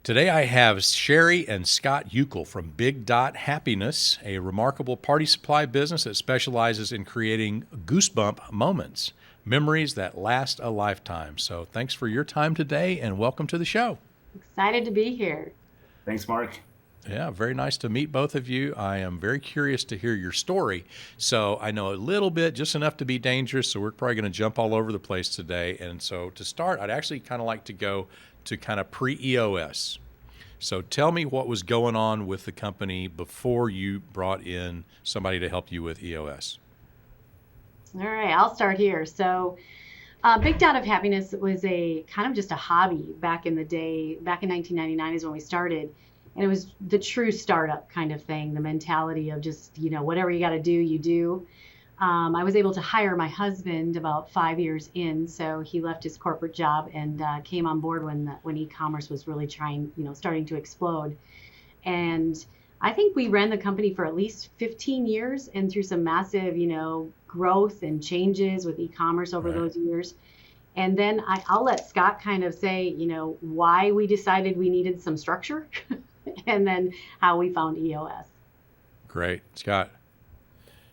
Today I have Sherri and Scott Yukel from Big Dot Happiness, a remarkable party supply business that specializes in creating goosebump moments, memories that last a lifetime. So thanks for your time today and welcome to the show. Excited to be here. Thanks, Mark. Yeah, very nice to meet both of you. I am very curious to hear your story. So I know a little bit, just enough to be dangerous, so we're probably going to jump all over the place today. And so to start, I'd actually kind of like to go to kind of pre-EOS. So tell me what was going on with the company before you brought in somebody to help you with EOS. All right, I'll start here. So Big Dot of Happiness was a kind of just a hobby back in the day. Back in 1999 is when we started. And it was the true startup kind of thing, the mentality of just, whatever you got to do, you do. I was able to hire my husband about 5 years in, so he left his corporate job and came on board when e-commerce was really starting to explode. And I think we ran the company for at least 15 years and through some massive, growth and changes with e-commerce over those years. And then I'll let Scott kind of say, why we decided we needed some structure and then how we found EOS. Great. Scott.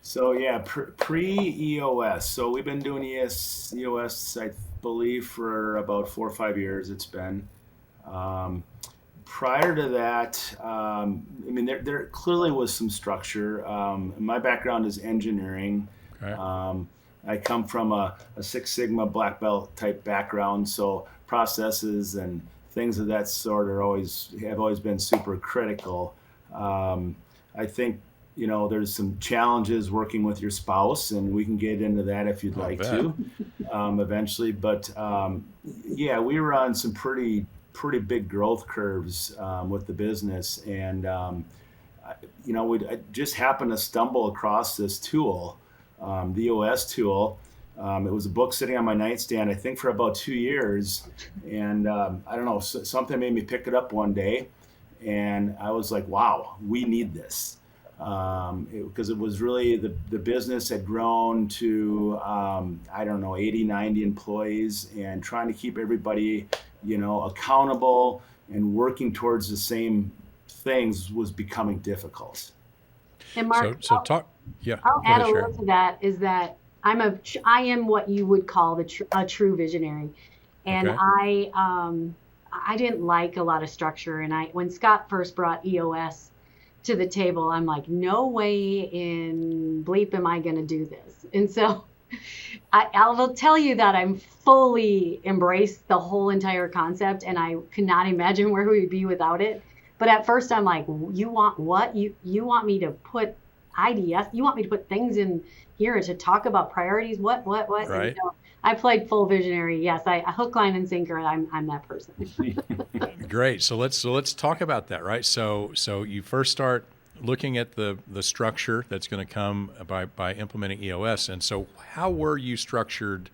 So yeah, pre-EOS. So we've been doing EOS, I believe, for about 4 or 5 years. It's been. Prior to that, there clearly was some structure. My background is engineering. Okay. I come from a Six Sigma black belt type background, so processes and things of that sort have always been super critical. I think there's some challenges working with your spouse, and we can get into that if you'd like to eventually. But we were on some pretty big growth curves with the business, and I just happened to stumble across this tool, the EOS tool. It was a book sitting on my nightstand, I think, for about 2 years, and I don't know, something made me pick it up one day, and I was like, wow, we need this. Because it was really the business had grown to 80, 90 employees, and trying to keep everybody accountable and working towards the same things was becoming difficult. And Mark, I'll add a little to that, is that I am what you would call a true visionary, and okay. I didn't like a lot of structure, and when Scott first brought EOS to the table, I'm like, no way in bleep am I going to do this. And so I will tell you that I'm fully embraced the whole entire concept, and I could not imagine where we would be without it. But at first I'm like, you want what? You want me to put IDS? You want me to put things in here to talk about priorities? What? Right. So I played full visionary. Yes, I hook, line, and sinker. I'm that person. Great. So let's talk about that, right? So you first start looking at the structure that's going to come by implementing EOS, and so how were you structured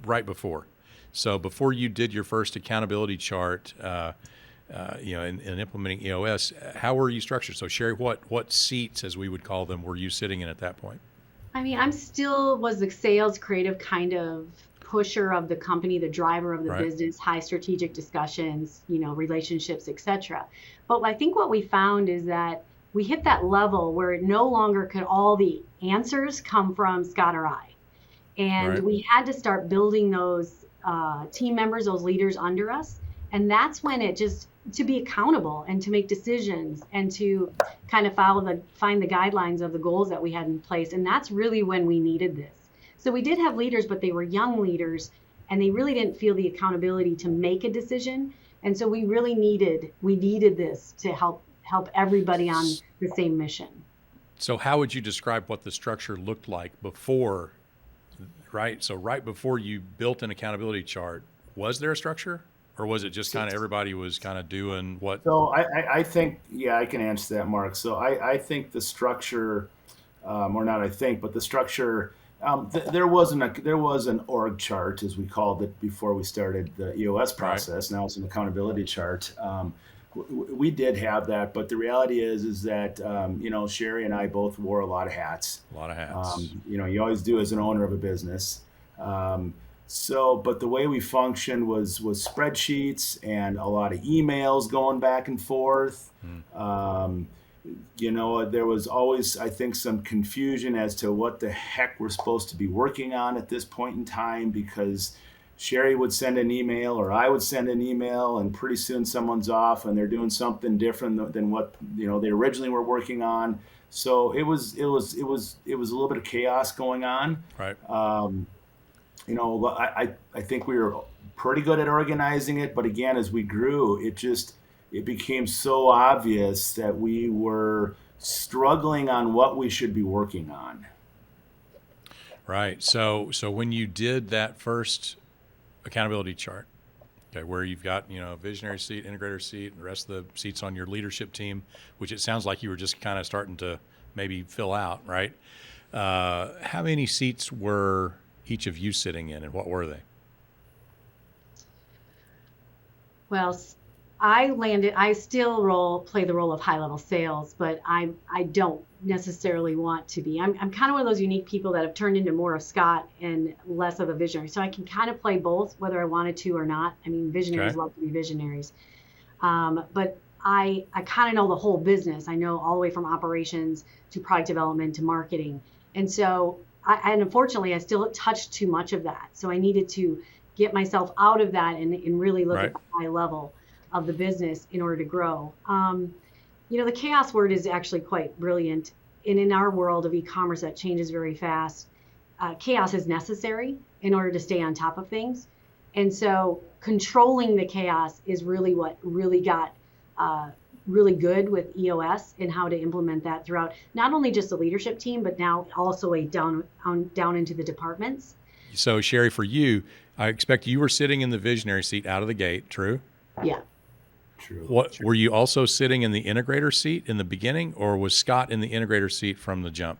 right before? So before you did your first accountability chart, in implementing EOS, how were you structured? So Sherri, what seats, as we would call them, were you sitting in at that point? I'm still was the sales creative kind of pusher of the company, the driver of the business, high strategic discussions, relationships, etc. But I think what we found is that we hit that level where no longer could all the answers come from Scott or I. And we had to start building those team members, those leaders under us. And that's when it just, to be accountable and to make decisions and to kind of find the guidelines of the goals that we had in place. And that's really when we needed this. So we did have leaders, but they were young leaders, and they really didn't feel the accountability to make a decision. And so we really needed this to help everybody on the same mission. So how would you describe what the structure looked like before, right? So right before you built an accountability chart, was there a structure? Or was it just kind of everybody was kind of doing what? So I think, I can answer that, Mark. So I think the structure, or not I think, but the structure, there was an org chart, as we called it, before we started the EOS process. Now it's an accountability chart. We did have that, but the reality is that, Sherri and I both wore a lot of hats. A lot of hats. You always do as an owner of a business. So, but the way we functioned was spreadsheets and a lot of emails going back and forth. Um, there was always, I think, some confusion as to what the heck we're supposed to be working on at this point in time, because Sherri would send an email or I would send an email, and pretty soon someone's off and they're doing something different than what they originally were working on. So it was a little bit of chaos going on. Right. I think we were pretty good at organizing it, but again, as we grew, it became so obvious that we were struggling on what we should be working on. Right. So when you did that first accountability chart, okay, where you've got, a visionary seat, integrator seat, and the rest of the seats on your leadership team, which it sounds like you were just kind of starting to maybe fill out, right? How many seats were each of you sitting in, and what were they? Well, I still play the role of high-level sales, but I don't necessarily want to be. I'm kind of one of those unique people that have turned into more of Scott and less of a visionary. So I can kind of play both, whether I wanted to or not. I mean, visionaries love to be visionaries. But I kind of know the whole business. I know all the way from operations to product development to marketing. And so, and unfortunately, I still touched too much of that. So I needed to get myself out of that and really look at the high level of the business in order to grow. The chaos word is actually quite brilliant. And in our world of e-commerce that changes very fast, chaos is necessary in order to stay on top of things. And so controlling the chaos is really what really got really good with EOS and how to implement that throughout not only just the leadership team, but now also down into the departments. So Sherri, for you, I expect you were sitting in the visionary seat out of the gate, true? Yeah. True. Were you also sitting in the integrator seat in the beginning, or was Scott in the integrator seat from the jump?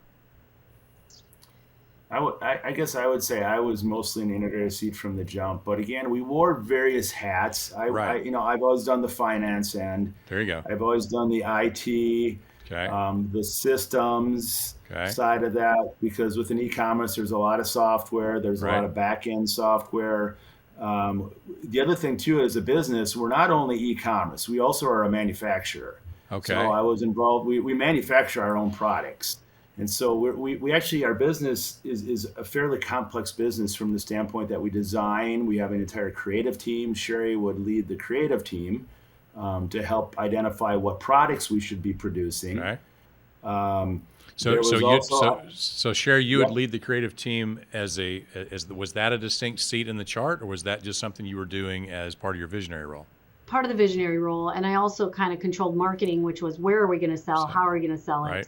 I guess I would say I was mostly in the integrator seat from the jump, but again, we wore various hats. I've always done the finance end. There you go. I've always done the IT, the systems side of that, because within e-commerce, there's a lot of software. There's a lot of back-end software. The other thing too, as a business, we're not only e-commerce, we also are a manufacturer. Okay. So I was involved. We manufacture our own products. And so we actually, our business is a fairly complex business from the standpoint that we design. We have an entire creative team. Sherri would lead the creative team to help identify what products we should be producing. Okay. So Sherri, you would lead the creative team as was that a distinct seat in the chart, or was that just something you were doing as part of your visionary role? Part of the visionary role, and I also kind of controlled marketing, which was where are we going to sell, how are we going to sell it,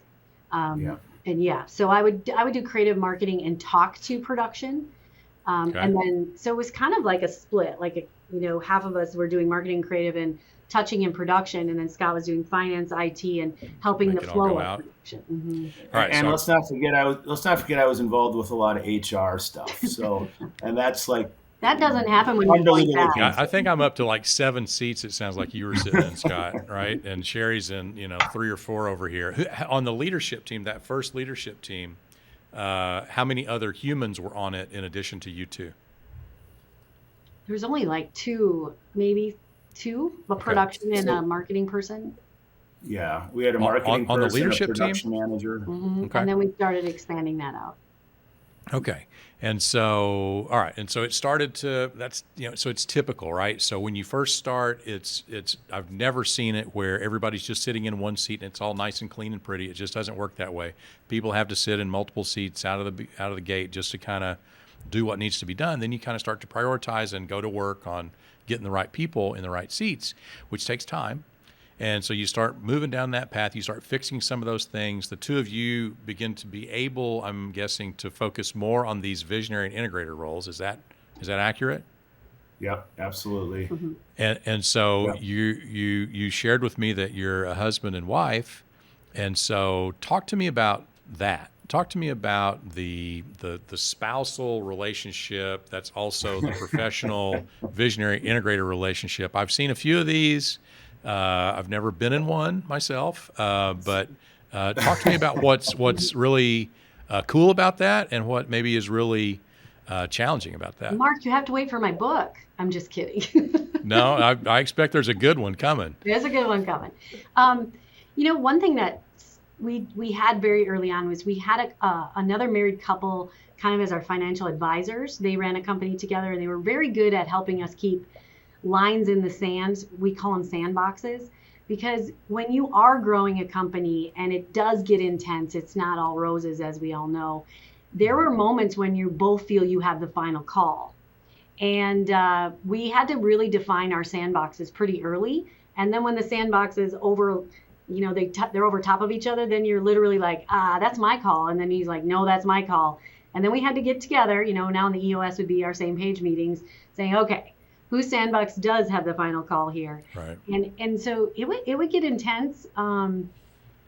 so I would do creative marketing and talk to production, and then so it was kind of like a split, like half of us were doing marketing and creative and touching in production, and then Scott was doing finance, IT, and helping the flow of production. Mm-hmm. All right, and let's not forget I was involved with a lot of HR stuff. So, and that's like that doesn't happen when you're going fast. I think I'm up to like 7 seats. It sounds like you were sitting in, Scott, right? And Sherri's in 3 or 4 over here. On the leadership team, that first leadership team, how many other humans were on it in addition to you two? There was only like 2, maybe 2, a production and a marketing person. Yeah, we had a marketing person, on the leadership a production team? manager. Mm-hmm. Okay. And then we started expanding that out. Okay. And so, all right. And so it started to, so it's typical, right? So when you first start, I've never seen it where everybody's just sitting in one seat and it's all nice and clean and pretty. It just doesn't work that way. People have to sit in multiple seats out of the gate just to kind of do what needs to be done. Then you kind of start to prioritize and go to work on getting the right people in the right seats, which takes time. And so you start moving down that path. You start fixing some of those things. The two of you begin to be able, I'm guessing, to focus more on these visionary and integrator roles. Is that accurate? Yep, absolutely. Mm-hmm. And so you shared with me that you're a husband and wife. And so talk to me about that. Talk to me about the spousal relationship that's also the professional visionary integrator relationship. I've seen a few of these. I've never been in one myself, but talk to me about what's really cool about that, and what maybe is really challenging about that. Mark, you have to wait for my book. I'm just kidding. No, I expect there's a good one coming. There's a good one coming. One thing that we had very early on was we had another married couple kind of as our financial advisors. They ran a company together, and they were very good at helping us keep lines in the sand. We call them sandboxes, because when you are growing a company and it does get intense, it's not all roses, as we all know. There were moments when you both feel you have the final call. And we had to really define our sandboxes pretty early. And then when the sandbox is over, they're over top of each other, then you're literally like, that's my call. And then he's like, no, that's my call. And then we had to get together, now in the EOS would be our same page meetings, saying, okay, whose sandbox does have the final call here? Right. And so it would get intense.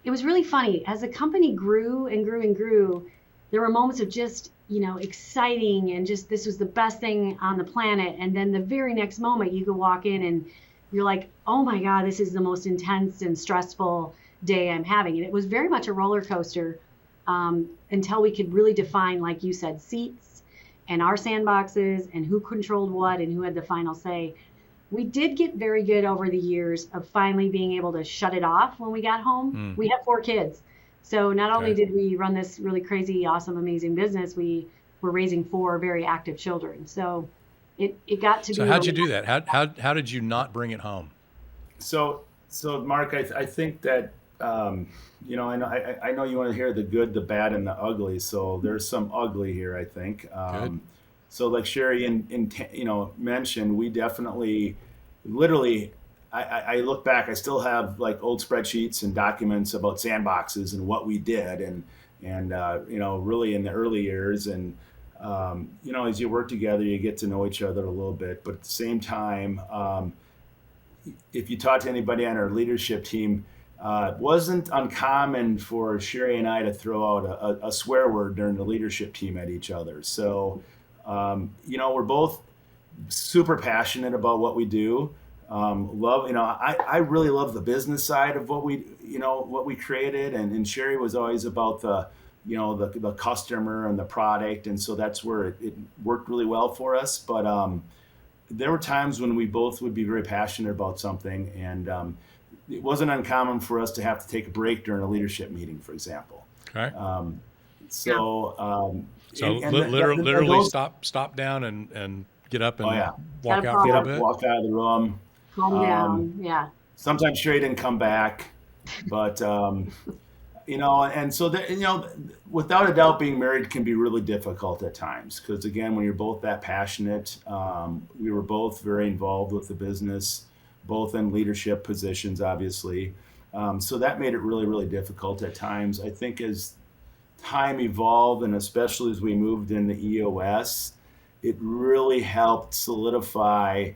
It was really funny. As the company grew and grew and grew, there were moments of just, exciting and just this was the best thing on the planet. And then the very next moment you could walk in and you're like, oh my God, this is the most intense and stressful day I'm having. And it was very much a roller coaster until we could really define, like you said, seats and our sandboxes and who controlled what and who had the final say. We did get very good over the years of finally being able to shut it off when we got home. We have 4 kids. So not only did we run this really crazy, awesome, amazing business, we were raising 4 very active children. So it got to be. So how'd you do that? How did you not bring it home? So Mark, I think that I know you want to hear the good, the bad, and the ugly. So there's some ugly here, I think. So like Sherri mentioned, we definitely, literally. I look back, I still have like old spreadsheets and documents about sandboxes and what we did and really in the early years. And, as you work together, you get to know each other a little bit. But at the same time, if you talk to anybody on our leadership team, it wasn't uncommon for Sherri and I to throw out a swear word during the leadership team at each other. So, we're both super passionate about what we do. I really love the business side of what we created, and Sherri was always about the customer and the product, and so that's where it worked really well for us. But there were times when we both would be very passionate about something, and it wasn't uncommon for us to have to take a break during a leadership meeting, for example. Okay. Literally stop down and get up and walk out for a bit. Walk out of the room. Calm down. Yeah. Sometimes Sherri didn't come back, but and so that, without a doubt, being married can be really difficult at times because again, when you're both that passionate, we were both very involved with the business, both in leadership positions, obviously. So that made it really, really difficult at times. I think as time evolved, and especially as we moved into EOS, it really helped solidify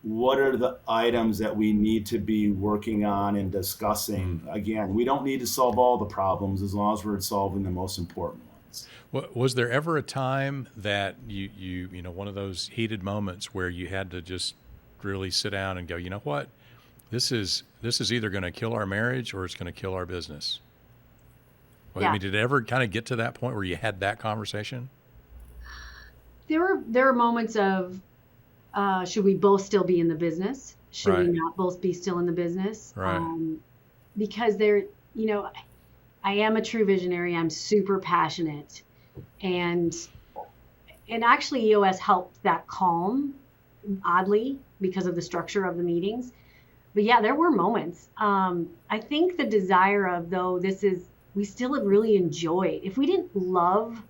what are the items that we need to be working on and discussing. Again, we don't need to solve all the problems as long as we're solving the most important ones. Was there ever a time that you one of those heated moments where you had to just really sit down and go, you know what, this is either going to kill our marriage or it's going to kill our business? Well, I mean, did it ever kind of get to that point where you had that conversation? There were moments of, should we both still be in the business? Should we not both be still in the business? Right. Because I am a true visionary. I'm super passionate, and actually EOS helped that calm, oddly, because of the structure of the meetings. But yeah, there were moments. I think the desire of we still have really enjoyed. If we didn't love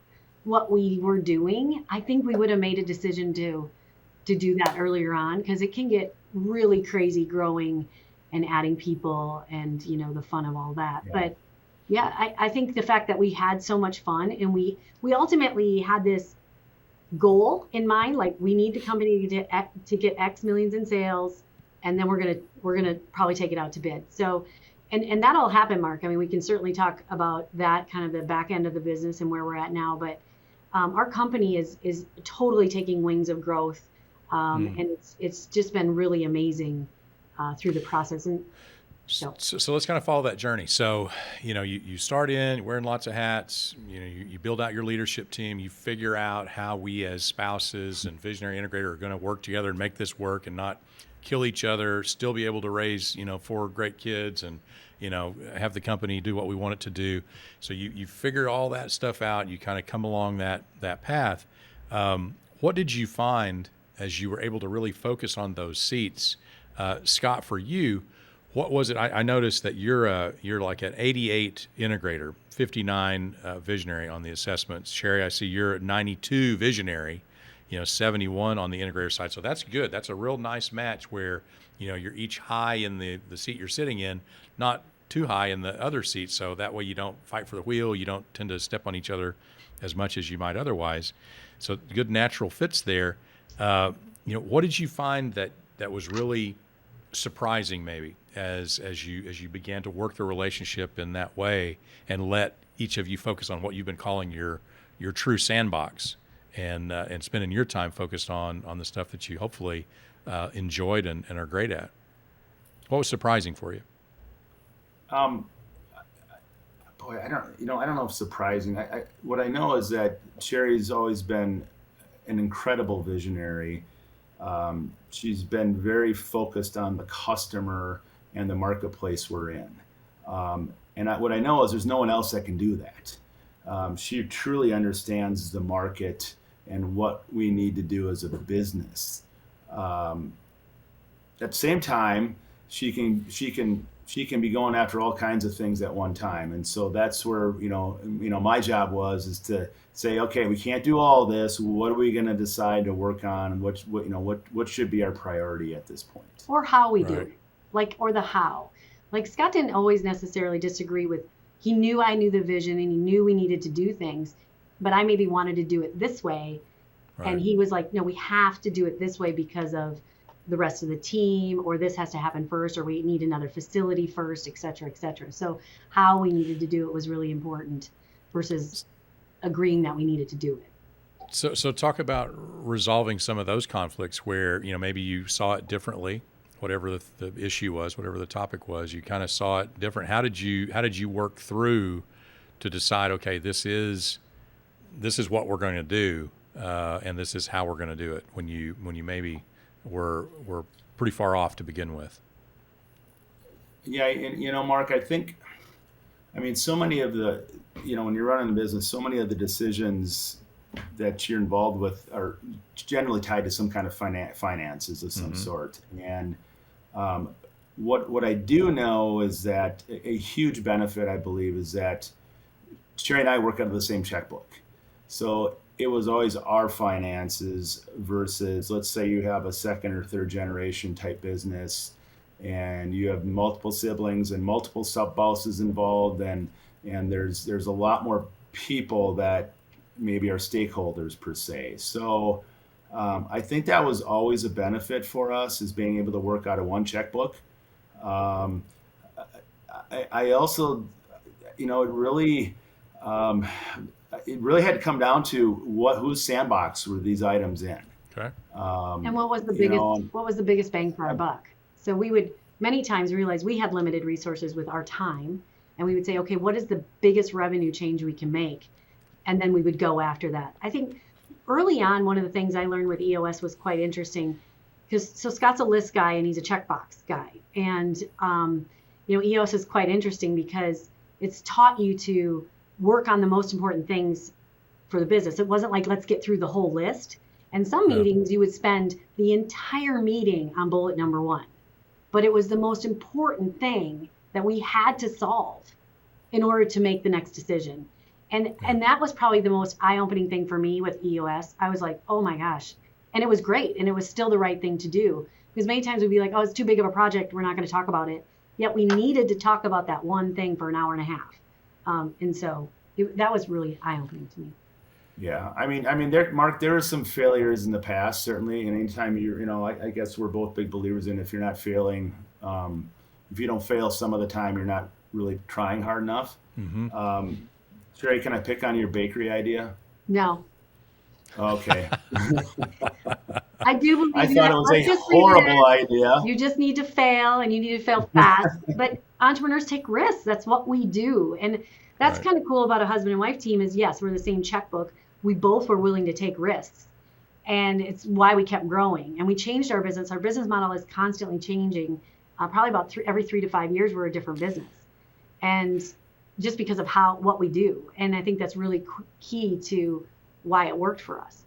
what we were doing, I think we would have made a decision to do that earlier on, because it can get really crazy growing and adding people and the fun of all that. Yeah. But yeah, I think the fact that we had so much fun and we ultimately had this goal in mind, like we need the company to get X millions in sales, and then we're gonna probably take it out to bid. So and that'll happen, Mark. I mean, we can certainly talk about that kind of the back end of the business and where we're at now, but our company is totally taking wings of growth. And it's just been really amazing through the process. And So let's kind of follow that journey. So, you start in, you're wearing lots of hats, you build out your leadership team, you figure out how we as spouses and visionary integrator are going to work together and make this work and not kill each other, still be able to raise, 4 great kids and, have the company do what we want it to do. So you figure all that stuff out, you kind of come along that path. What did you find as you were able to really focus on those seats? Scott, for you, what was it? I noticed that you're like at 88 integrator, 59 visionary on the assessments. Sherri, I see you're at 92 visionary, 71 on the integrator side. So that's good. That's a real nice match where, you're each high in the seat you're sitting in, not too high in the other seat. So that way you don't fight for the wheel. You don't tend to step on each other as much as you might otherwise. So good natural fits there. What did you find that was really surprising maybe as you began to work the relationship in that way and let each of you focus on what you've been calling your true sandbox and spending your time focused on the stuff that you hopefully enjoyed and are great at? What was surprising for you? Boy, I don't know if surprising. What I know is that Sherri's always been an incredible visionary. She's been very focused on the customer and the marketplace we're in. What I know is there's no one else that can do that. She truly understands the market and what we need to do as a business. At the same time, she can be going after all kinds of things at one time, and so that's where my job is to say, okay, we can't do all this. What are we going to decide to work on? What should be our priority at this point? Or how we do it, or the how. Like Scott didn't always necessarily disagree with. He knew I knew the vision, and he knew we needed to do things, but I maybe wanted to do it this way, and he was like, no, we have to do it this way because of the rest of the team, or this has to happen first, or we need another facility first, et cetera, et cetera. So how we needed to do it was really important versus agreeing that we needed to do it. So talk about resolving some of those conflicts where, maybe you saw it differently, whatever the issue was, whatever the topic was, you kind of saw it different. How did you work through to decide, okay, this is what we're going to do, and this is how we're going to do it when you maybe were pretty far off to begin with? Yeah, and Mark, so many of the, when you're running a business, so many of the decisions that you're involved with are generally tied to some kind of finances of some sort. And what I do know is that a huge benefit, I believe, is that Sherri and I work out of the same checkbook. So it was always our finances versus, let's say you have a second or third generation type business and you have multiple siblings and multiple spouses involved, and there's a lot more people that maybe are stakeholders per se. So I think that was always a benefit for us, is being able to work out of one checkbook. I also, it really had to come down to whose sandbox were these items in. Okay. And what was the biggest bang for our buck? So we would many times realize we had limited resources with our time, and we would say, okay, what is the biggest revenue change we can make? And then we would go after that. I think early on, one of the things I learned with EOS was quite interesting, because Scott's a list guy and he's a checkbox guy. And, EOS is quite interesting because it's taught you to work on the most important things for the business. It wasn't like, let's get through the whole list. And some meetings you would spend the entire meeting on bullet number 1, but it was the most important thing that we had to solve in order to make the next decision. And that was probably the most eye-opening thing for me with EOS. I was like, oh my gosh. And it was great. And it was still the right thing to do. Because many times we'd be like, oh, it's too big of a project, we're not going to talk about it. Yet we needed to talk about that one thing for an hour and a half. And so that was really eye-opening to me. Yeah, Mark, there were some failures in the past, certainly. And anytime I guess we're both big believers in, if you're not failing, if you don't fail some of the time, you're not really trying hard enough. Mm-hmm. Sherri, can I pick on your bakery idea? No. Okay. I do I believe thought that. it was Let's a just leave it horrible at idea. you just need to fail and you need to fail fast. But entrepreneurs take risks. That's what we do. And that's Right. kind of cool about a husband and wife team is yes, we're the same checkbook. We both were willing to take risks. And it's why we kept growing. And we changed our business. Our business model is constantly changing. Probably about every 3 to 5 years, we're a different business. And just because of what we do. And I think that's really key to why it worked for us.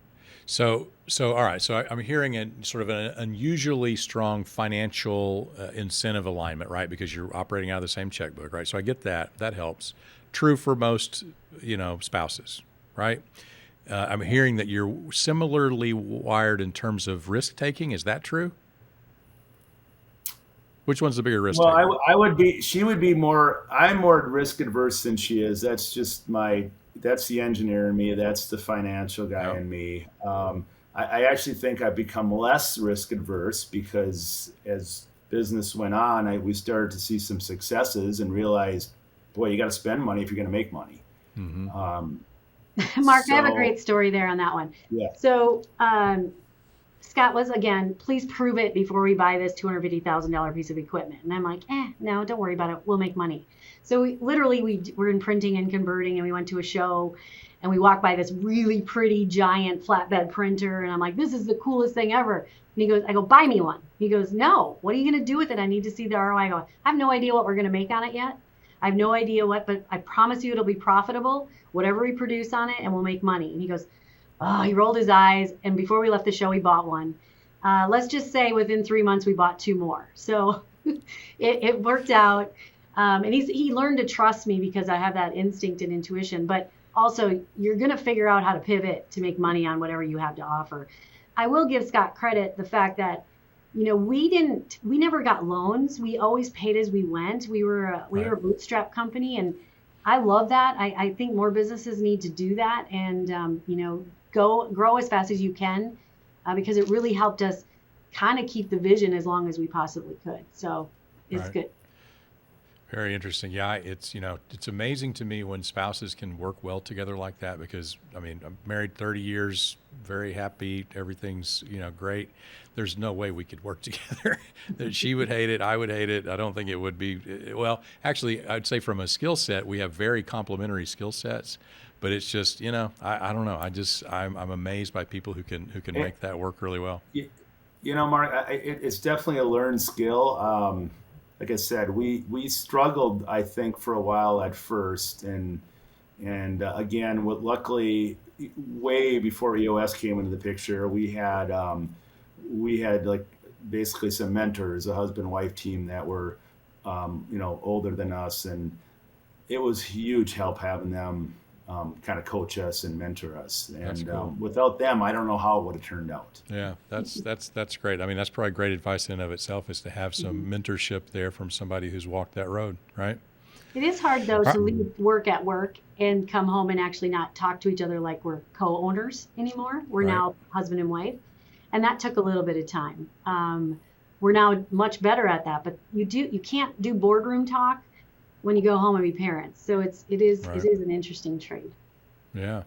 So all right. So I'm hearing a sort of an unusually strong financial incentive alignment, right? Because you're operating out of the same checkbook, right? So I get that. That helps. True for most, spouses, right? I'm hearing that you're similarly wired in terms of risk taking. Is that true? Which one's the bigger risk Well, taker? I would be, she would be more, I'm more risk adverse than she is. That's just that's the engineer in me. That's the financial guy Yep. in me. I actually think I've become less risk adverse because as business went on, we started to see some successes and realized, boy, you got to spend money if you're going to make money. Mm-hmm. Mark, I have a So, great story there on that one. yeah. So Scott was, again, please prove it before we buy this $250,000 piece of equipment. And I'm like, no, don't worry about it. We'll make money. So we were in printing and converting, and we went to a show, and we walked by this really pretty giant flatbed printer, and I'm like, this is the coolest thing ever. And I go, buy me one. He goes, no, what are you going to do with it? I need to see the ROI. I go, I have no idea what we're going to make on it yet. I have no idea what, but I promise you it'll be profitable, whatever we produce on it, and we'll make money. And he goes, oh, he rolled his eyes. And before we left the show, he bought one. Let's just say within 3 months, we bought 2 more. So it worked out. And he learned to trust me because I have that instinct and intuition. But also, you're going to figure out how to pivot to make money on whatever you have to offer. I will give Scott credit, the fact that, we never got loans. We always paid as we went. We were a bootstrap company, and I love that. I think more businesses need to do that, and grow as fast as you can, because it really helped us kind of keep the vision as long as we possibly could. So it's good. Very interesting. Yeah, it's amazing to me when spouses can work well together like that, because I'm married 30 years, very happy, everything's great. There's no way we could work together. She would hate it, I would hate it. I don't think it would be well. Actually, I'd say from a skill set, we have very complementary skill sets, but it's just I don't know. I'm amazed by people who can make that work really well. Mark, it's definitely a learned skill. Like I said, we struggled, I think, for a while at first, and again, luckily, way before EOS came into the picture, we had like basically some mentors, a husband-wife team that were older than us, and it was huge help having them kind of coach us and mentor us. And cool. Without them, I don't know how it would have turned out. Yeah, that's great. That's probably great advice in and of itself, is to have some mentorship there from somebody who's walked that road, right? It is hard, though, to leave work at work and come home and actually not talk to each other like we're co-owners anymore. We're now husband and wife, and that took a little bit of time. We're now much better at that, but you can't do boardroom talk when you go home and be parents. So it is an interesting trade. Yeah. All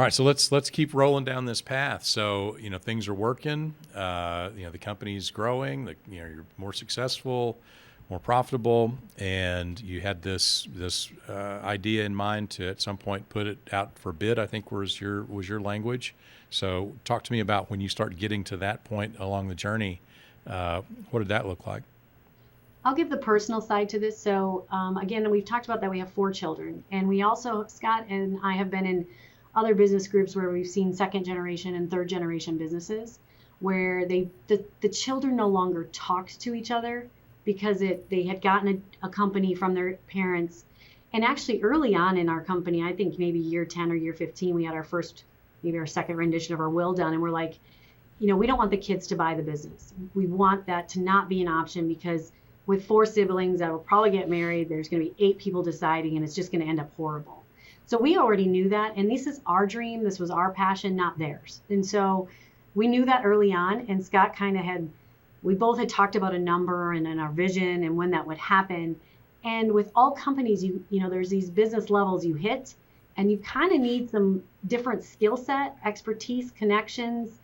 right. So let's keep rolling down this path. So things are working. The company's growing. You're more successful, more profitable, and you had this idea in mind to at some point put it out for bid, I think was your language. So talk to me about when you start getting to that point along the journey. What did that look like? I'll give the personal side to this. So again, we've talked about that we have 4 children, and we also, Scott and I have been in other business groups where we've seen 2nd generation and 3rd generation businesses where the children no longer talked to each other because they had gotten a company from their parents. And actually early on in our company, I think maybe year 10 or year 15, we had our 2nd rendition of our will done, and we're like, we don't want the kids to buy the business. We want that to not be an option, because with 4 siblings that will probably get married, there's going to be 8 people deciding, and it's just going to end up horrible. So we already knew that, and this is our dream. This was our passion, not theirs. And so we knew that early on, and Scott we both had talked about a number and our vision and when that would happen. And with all companies, there's these business levels you hit, and you kind of need some different skill set, expertise, connections,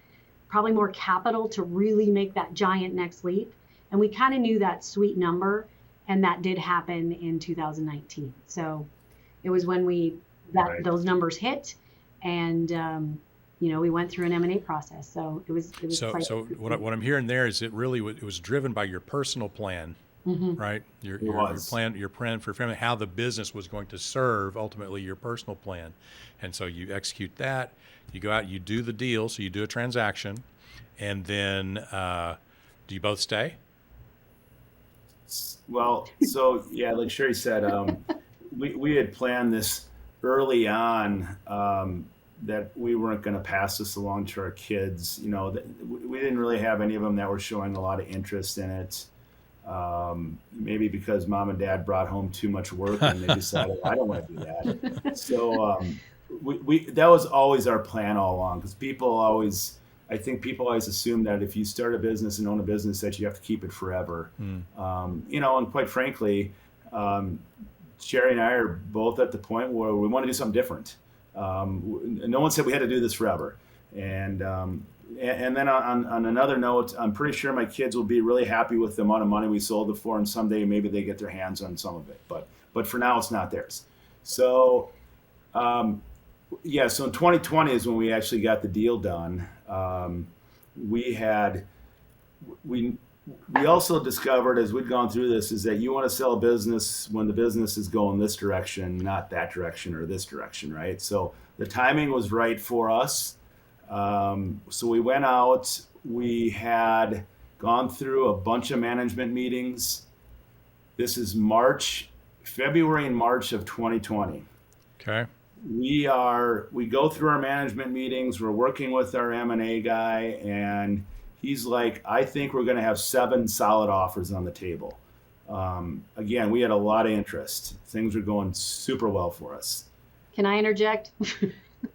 probably more capital to really make that giant next leap. And we kind of knew that sweet number, and that did happen in 2019. So it was when those numbers hit, and we went through an M&A process. So it was so what I'm hearing there is it was driven by your personal plan, right? Your plan for family, how the business was going to serve ultimately your personal plan, and so you execute that. You go out, you do the deal, so you do a transaction, and then do you both stay? Well, so yeah, like Sherri said, we had planned this early on, that we weren't going to pass this along to our kids. We didn't really have any of them that were showing a lot of interest in it. Maybe because mom and dad brought home too much work and they decided, I don't want to do that. So that was always our plan all along, because I think people always assume that if you start a business and own a business that you have to keep it forever. And quite frankly, Sherri and I are both at the point where we want to do something different. No one said we had to do this forever. And then on another note, I'm pretty sure my kids will be really happy with the amount of money we sold it for, and someday maybe they get their hands on some of it. But for now, it's not theirs. So, so in 2020 is when we actually got the deal done. We also discovered, as we'd gone through this, is that you want to sell a business when the business is going this direction, not that direction or this direction, right? So the timing was right for us. So we went out, we had gone through a bunch of management meetings. This is February and March of 2020. Okay. We go through our management meetings. We're working with our M&A guy, and he's like, I think we're going to have 7 solid offers on the table. Again, we had a lot of interest. Things were going super well for us. Can I interject?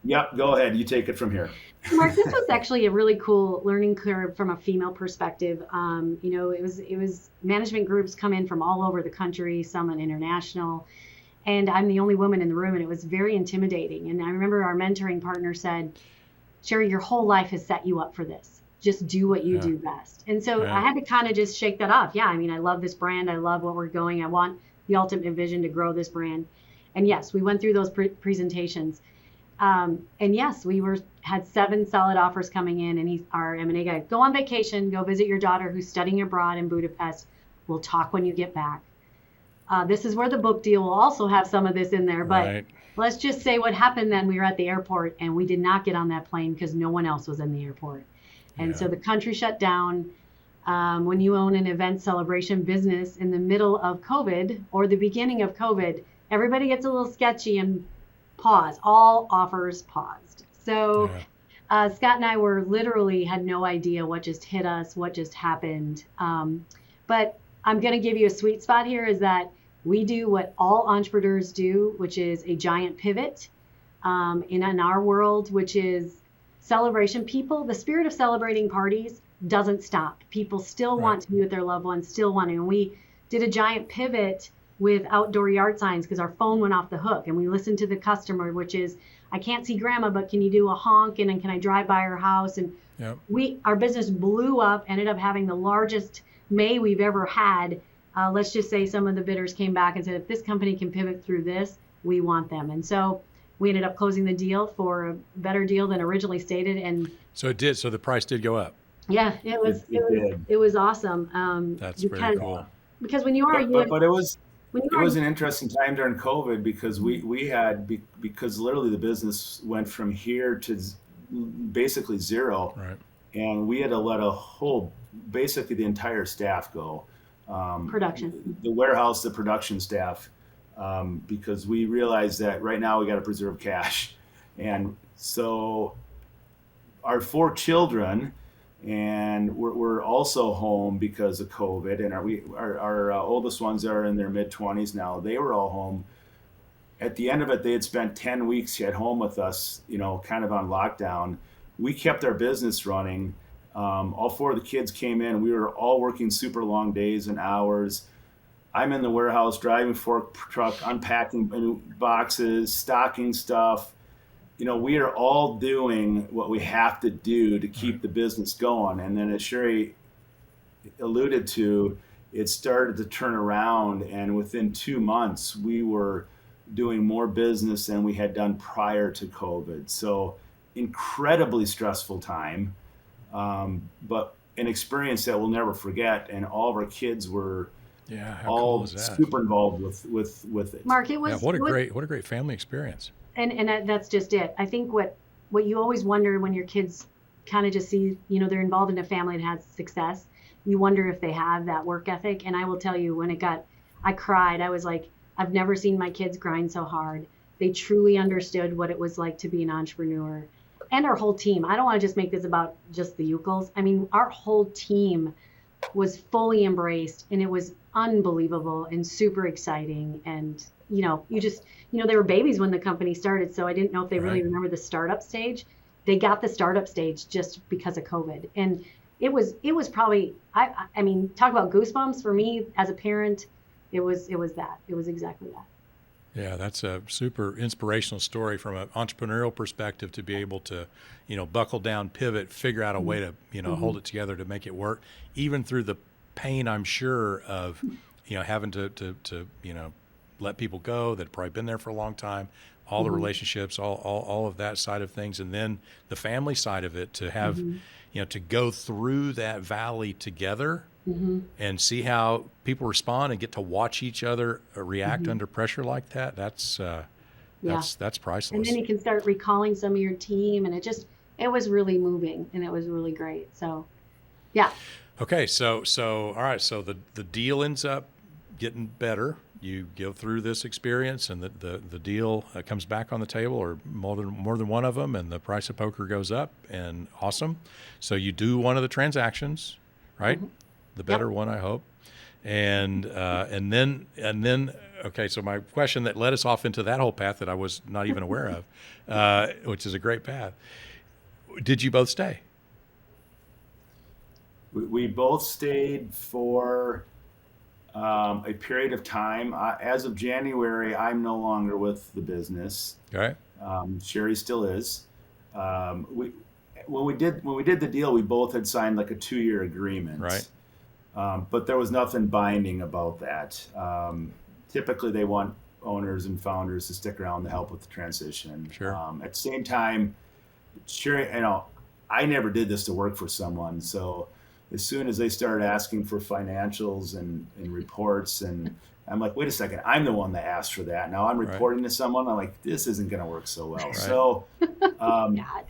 Yep, go ahead. You take it from here. Mark, this was actually a really cool learning curve from a female perspective. It was management groups come in from all over the country, some international, and I'm the only woman in the room, and it was very intimidating. And I remember our mentoring partner said, Sherri, your whole life has set you up for this. Just do what you do best. And so I had to kind of just shake that off. Yeah, I mean, I love this brand. I love what we're going. I want the ultimate vision to grow this brand. And yes, we went through those presentations. And yes, we had 7 solid offers coming in, and our M&A guy, go on vacation, go visit your daughter who's studying abroad in Budapest. We'll talk when you get back. This is where the book deal will also have some of this in there, but let's just say what happened then. We were at the airport and we did not get on that plane because no one else was in the airport. And so the country shut down. When you own an event celebration business in the middle of COVID or the beginning of COVID, everybody gets a little sketchy and pause. All offers paused. So Scott and I had no idea what just hit us, what just happened. But I'm going to give you a sweet spot here is that we do what all entrepreneurs do, which is a giant pivot in our world, which is celebration. The spirit of celebrating parties doesn't stop. People still want to be with their loved ones, still want to. And we did a giant pivot with outdoor yard signs because our phone went off the hook, and we listened to the customer, which is, I can't see grandma, but can you do a honk, and then can I drive by her house? And our business blew up, ended up having the largest May we've ever had. Let's just say some of the bidders came back and said, if this company can pivot through this, we want them. And so we ended up closing the deal for a better deal than originally stated. And so it did. So the price did go up. Yeah, it was awesome. That's pretty cool. Because when you are, but it was an interesting time during COVID because because literally the business went from here to basically zero, and we had to let basically the entire staff go. Production, the warehouse, the production staff, because we realized that right now we got to preserve cash, and so our 4 children, and we're also home because of COVID, and our oldest ones are in their mid-20s now. They were all home. At the end of it, they had spent 10 weeks at home with us, kind of on lockdown. We kept our business running. All 4 of the kids came in. We were all working super long days and hours. I'm in the warehouse driving fork truck, unpacking boxes, stocking stuff. we are all doing what we have to do to keep the business going. And then as Sherri alluded to, it started to turn around, and within 2 months, we were doing more business than we had done prior to COVID. So incredibly stressful time, but an experience that we'll never forget. And all of our kids were how all cool is that? super involved with it. Mark, it was what a great family experience. And that's just it. I think what you always wonder when your kids kind of just see, they're involved in a family that has success, you wonder if they have that work ethic. And I will tell you, I cried. I was like, I've never seen my kids grind so hard. They truly understood what it was like to be an entrepreneur. And our whole team. I don't want to just make this about just the Yukels. I mean, our whole team was fully embraced, and it was unbelievable and super exciting. And they were babies when the company started, so I didn't know if they really remember the startup stage. They got the startup stage just because of COVID, and it was probably, I mean, talk about goosebumps for me as a parent. It was exactly that. Yeah, that's a super inspirational story from an entrepreneurial perspective, to be able to, buckle down, pivot, figure out a way to, hold it together to make it work, even through the pain, I'm sure, of, having to let people go that have probably been there for a long time, all the relationships, all of that side of things, and then the family side of it, to have, to go through that valley together. And see how people respond and get to watch each other react under pressure like that. That's priceless. And then you can start recalling some of your team, and it was really moving, and it was really great. So, yeah. Okay. So all right. So the deal ends up getting better. You go through this experience, and the deal comes back on the table, or more than one of them, and the price of poker goes up, and awesome. So you do one of the transactions, right? The better one, I hope. And then, okay, so my question that led us off into that whole path that I was not even aware of, which is a great path. Did you both stay? We both stayed for a period of time. As of January, I'm no longer with the business. Okay. Sherri still is. When we did the deal, we both had signed like a 2-year agreement. Right. But there was nothing binding about that. Typically, they want owners and founders to stick around to help with the transition. Sure. At the same time, sure, I never did this to work for someone. So as soon as they started asking for financials and reports, and I'm like, wait a second, I'm the one that asked for that. Now I'm reporting to someone. I'm like, this isn't going to work so well. Right. So,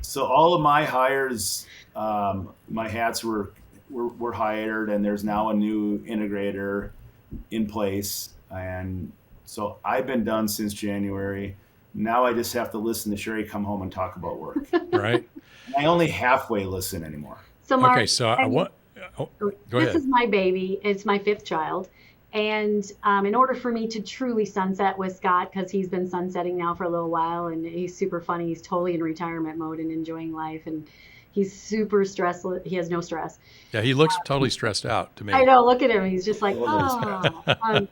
so all of my hires, my hats were hired, and there's now a new integrator in place. And so I've been done since January. Now I just have to listen to Sherri come home and talk about work. Right. And I only halfway listen anymore. So Mark, okay, so I want. Go ahead. This is my baby. It's my 5th child. And in order for me to truly sunset with Scott, because he's been sunsetting now for a little while, and he's super funny. He's totally in retirement mode and enjoying life. And he's super stressed. He has no stress. Yeah, he looks totally stressed out to me. I know. Look at him. He's just like, oh.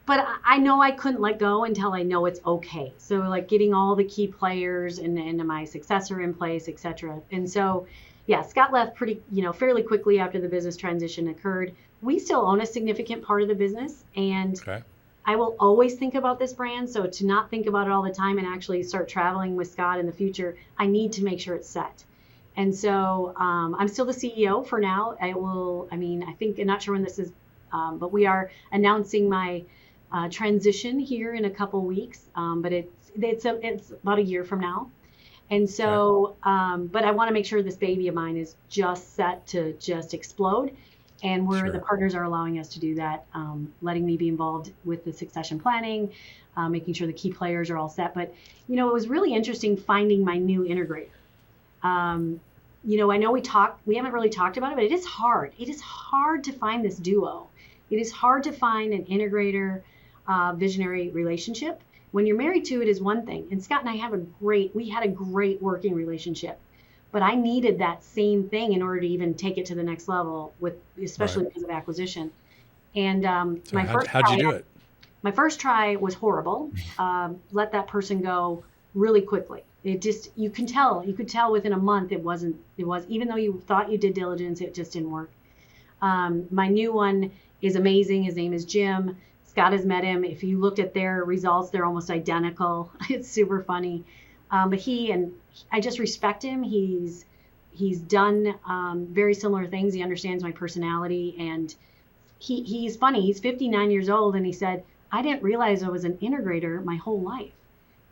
But I know I couldn't let go until I know it's okay. So like getting all the key players and my successor in place, et cetera. And so, yeah, Scott left fairly quickly after the business transition occurred. We still own a significant part of the business, and I will always think about this brand. So to not think about it all the time and actually start traveling with Scott in the future, I need to make sure it's set. And so I'm still the CEO for now. I think, I'm not sure when this is, but we are announcing my transition here in a couple weeks. But it's about a year from now. And so, but I want to make sure this baby of mine is just set to just explode. And the partners are allowing us to do that, letting me be involved with the succession planning, making sure the key players are all set. But, it was really interesting finding my new integrator. I know we haven't really talked about it, but it is hard. It is hard to find this duo. It is hard to find an integrator visionary relationship. When you're married to it is one thing. And Scott and I we had a great working relationship. But I needed that same thing in order to even take it to the next level, especially because of acquisition. And how'd you do it? My first try was horrible. Let that person go really quickly. it just, you could tell within a month it was, even though you thought you did diligence, it just didn't work. My new one is amazing. His name is Jim. Scott has met him. If you looked at their results, they're almost identical. It's super funny. But I just respect him. He's done very similar things. He understands my personality, and he's funny. He's 59 years old, and he said, I didn't realize I was an integrator my whole life,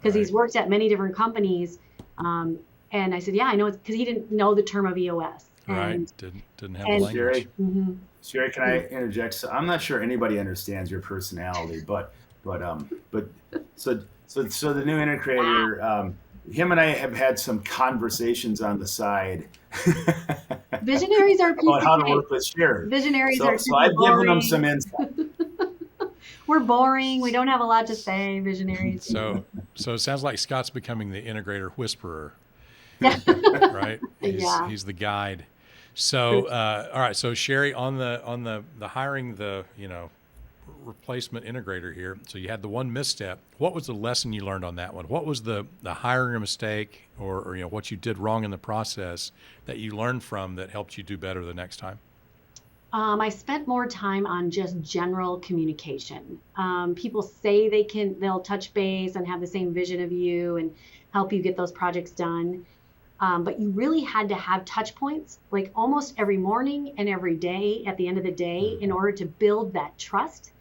because he's worked at many different companies. And I said, yeah, I know, because he didn't know the term of EOS. Right. Didn't have the language. Sherri, can I interject? So I'm not sure anybody understands your personality, but so the new integrator, him and I have had some conversations on the side. Visionaries are about how to work with Sherri. Visionaries are so I've given them some insight. We're boring. We don't have a lot to say, visionaries. So it sounds like Scott's becoming the integrator whisperer, right? He's the guide. So, all right. So Sherri, on the hiring the replacement integrator here. So you had the one misstep. What was the lesson you learned on that one? What was the hiring mistake, or what you did wrong in the process that you learned from that helped you do better the next time? I spent more time on just general communication. People say they'll touch base and have the same vision of you and help you get those projects done. But you really had to have touch points, like almost every morning and every day at the end of the day, in order to build that trust.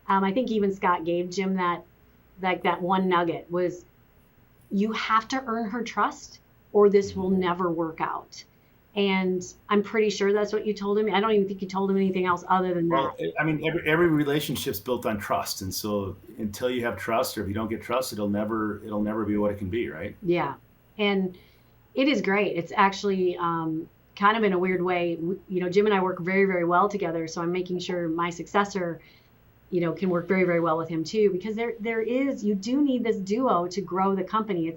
I think even Scott gave Jim that one nugget was, you have to earn her trust or this will never work out. And I'm pretty sure that's what you told him. I don't even think you told him anything else other than that. I mean, every relationship's built on trust. And so until you have trust, or if you don't get trust, it'll never be what it can be, right? Yeah. And it is great. It's actually kind of in a weird way. Jim and I work very, very well together. So I'm making sure my successor, can work very, very well with him too, because you do need this duo to grow the company.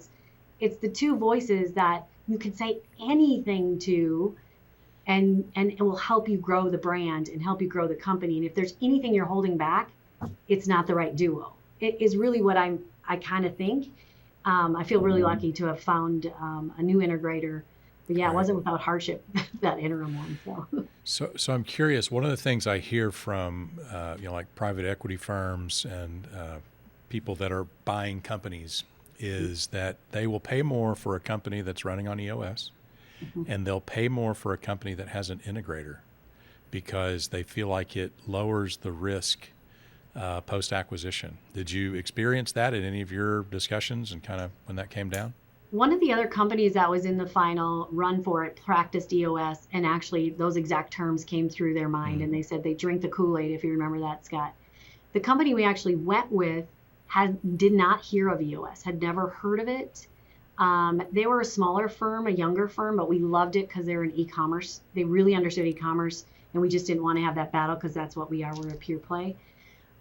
It's the two voices that you can say anything to, and it will help you grow the brand and help you grow the company. And if there's anything you're holding back, it's not the right duo. It is really what I kind of think. I feel really lucky to have found a new integrator. But yeah, It wasn't without hardship, that interim one. So I'm curious. One of the things I hear from like private equity firms and people that are buying companies is that they will pay more for a company that's running on EOS, and they'll pay more for a company that has an integrator, because they feel like it lowers the risk post-acquisition. Did you experience that in any of your discussions and kind of when that came down? One of the other companies that was in the final run for it practiced EOS, and actually those exact terms came through their mind, and they said they drink the Kool-Aid, if you remember that, Scott. The company we actually went with did not hear of EOS, had never heard of it. They were a smaller firm, a younger firm, but we loved it because they were in e-commerce. They really understood e-commerce, and we just didn't want to have that battle because that's what we are. We're a pure play.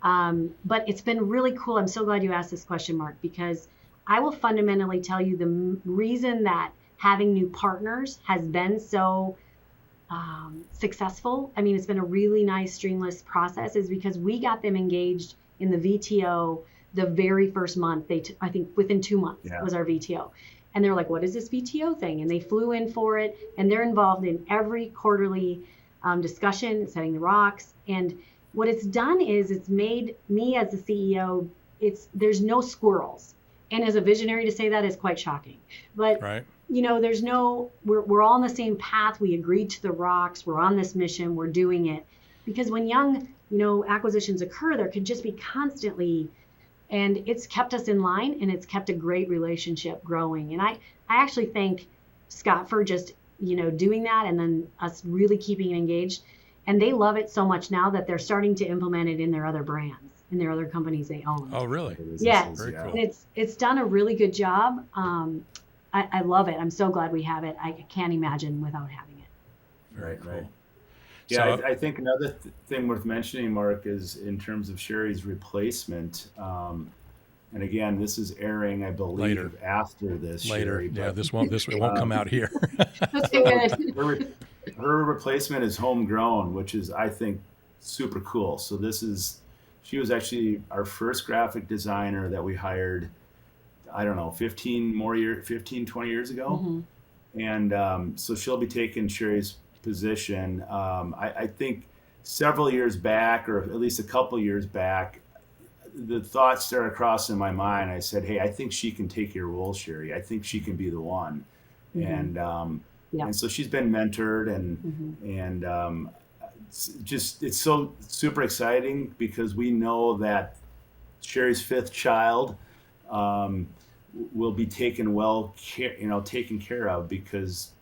But it's been really cool. I'm so glad you asked this question, Mark, because I will fundamentally tell you the reason that having new partners has been so successful. I mean, it's been a really nice, streamless process, is because we got them engaged in the VTO the very first month. I think within 2 months was our VTO. And they're like, what is this VTO thing? And they flew in for it, and they're involved in every quarterly discussion, setting the rocks. And what it's done is it's made me as the CEO, there's no squirrels. And as a visionary, to say that is quite shocking. But, there's we're all on the same path. We agreed to the rocks. We're on this mission. We're doing it. Because when young, acquisitions occur, there could just be constantly, and it's kept us in line, and it's kept a great relationship growing. And I actually thank Scott for just, doing that, and then us really keeping it engaged. And they love it so much now that they're starting to implement it in their other brands, in their other companies they own. Oh, really? Yeah. Very cool. And it's done a really good job. I love it. I'm so glad we have it. I can't imagine without having it. Very cool. Right. Yeah, I think another thing worth mentioning, Mark, is in terms of Sherri's replacement. And again, this is airing, I believe, later. After this. Later, Sherri, yeah. This won't come out here. That's good. Her replacement is homegrown, which is, I think, super cool. So she was actually our first graphic designer that we hired. I don't know, 20 years ago. Mm-hmm. And so she'll be taking Sherri's position. I think several years back, or at least a couple years back, the thought started crossing my mind. I said, "Hey, I think she can take your role, Sherri. I think she can be the one." Mm-hmm. Yeah. And so she's been mentored, and it's so super exciting because we know that Sherri's fifth child will be taken taken care of, because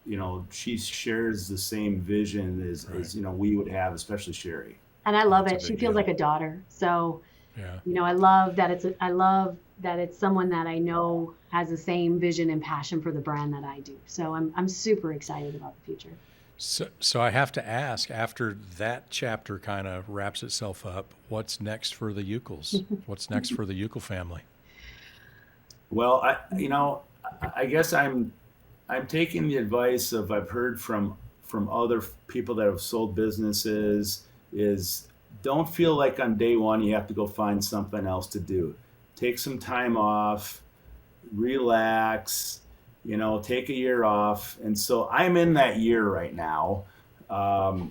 she shares the same vision as we would have, especially Sherri. And I love That's it. a She big feels deal. like a daughter. So, Yeah. I love that it's someone that I know has the same vision and passion for the brand that I do. So I'm super excited about the future. So I have to ask, after that chapter kind of wraps itself up, what's next for the Yukels? What's next for the Yukel family? Well, I guess I'm taking the advice I've heard from other people that have sold businesses, is don't feel like on day one you have to go find something else to do. Take some time off, relax, take a year off. And so I'm in that year right now, of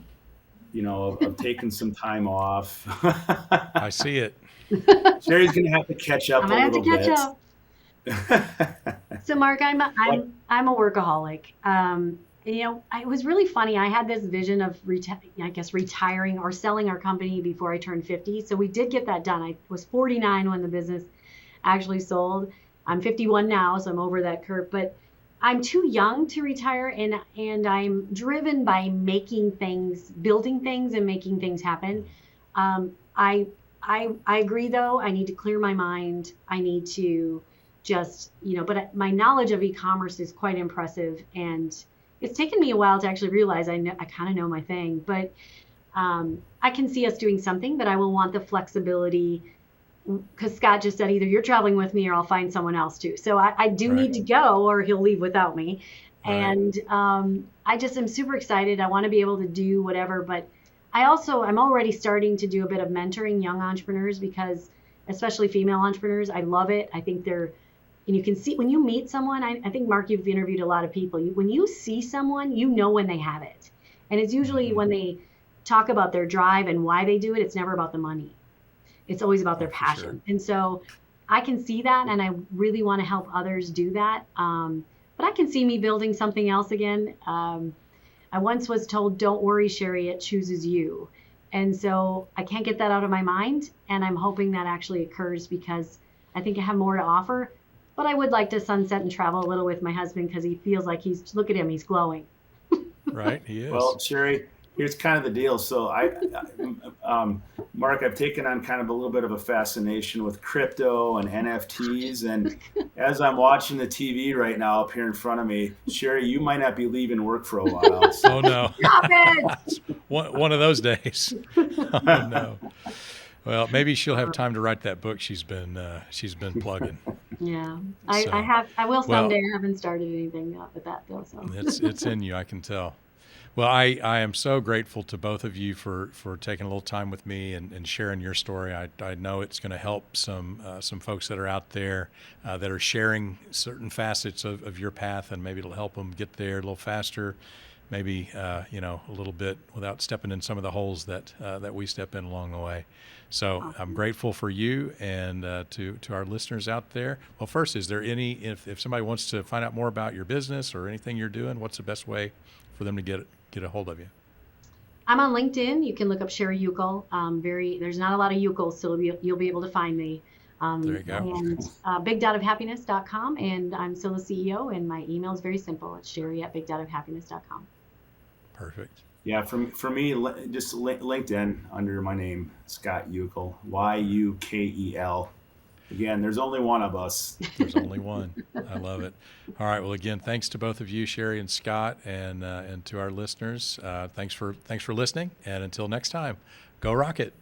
taking some time off. I see it. Sherri's going to have to catch I'm up a gonna have to little catch bit. up. So, Mark, I'm a, But I'm a workaholic. It was really funny. I had this vision of retiring or selling our company before I turned 50. So we did get that done. I was 49 when the business actually sold. I'm 51 now, so I'm over that curve. But I'm too young to retire, and I'm driven by making things, building things, and making things happen. Um, I I agree, though. I need to clear my mind. I need to just, but my knowledge of e-commerce is quite impressive, and it's taken me a while to actually realize I kind of know my thing. But I can see us doing something, but I will want the flexibility, because Scott just said either you're traveling with me or I'll find someone else too. So I do Right. need to go, or he'll leave without me. Right. And I just am super excited. I want to be able to do whatever, but I'm already starting to do a bit of mentoring young entrepreneurs, because especially female entrepreneurs, I love it. I think and you can see when you meet someone, I think, Mark, you've interviewed a lot of people. When you see someone, when they have it. And it's usually when they talk about their drive and why they do it, it's never about the money. It's always about their for passion. sure. And so I can see that, and I really want to help others do that. But I can see me building something else again. I once was told, don't worry, Sherri, it chooses you. And so I can't get that out of my mind. And I'm hoping that actually occurs, because I think I have more to offer. But I would like to sunset and travel a little with my husband, because he feels like look at him, he's glowing. Right, he is. Well, Sherri, here's kind of the deal. So Mark, I've taken on kind of a little bit of a fascination with crypto and NFTs. And as I'm watching the TV right now up here in front of me, Sherri, you might not be leaving work for a while. So. Oh no. Stop it! one of those days. Oh no. Well, maybe she'll have time to write that book she's been plugging. Yeah, So, I will well, someday. I haven't started anything with that though. So it's in you, I can tell. Well, I am so grateful to both of you for taking a little time with me and sharing your story. I know it's going to help some folks that are out there that are sharing certain facets of your path, and maybe it'll help them get there a little faster, maybe a little bit without stepping in some of the holes that we step in along the way. So awesome. I'm grateful for you, and to our listeners out there. Well, first, is there if somebody wants to find out more about your business or anything you're doing, what's the best way for them to get a hold of you? I'm on LinkedIn. You can look up Sherri Yukel. There's not a lot of Yukels, so you'll be able to find me. There you go. And bigdotofhappiness.com, and I'm still the CEO, and my email is very simple. It's Sherri@bigdotofhappiness.com. Perfect. Yeah, for me, just LinkedIn under my name, Scott Yukel, Yukel. Again, there's only one of us. There's only one. I love it. All right. Well, again, thanks to both of you, Sherri and Scott, and to our listeners. Thanks for listening. And until next time, go rock it.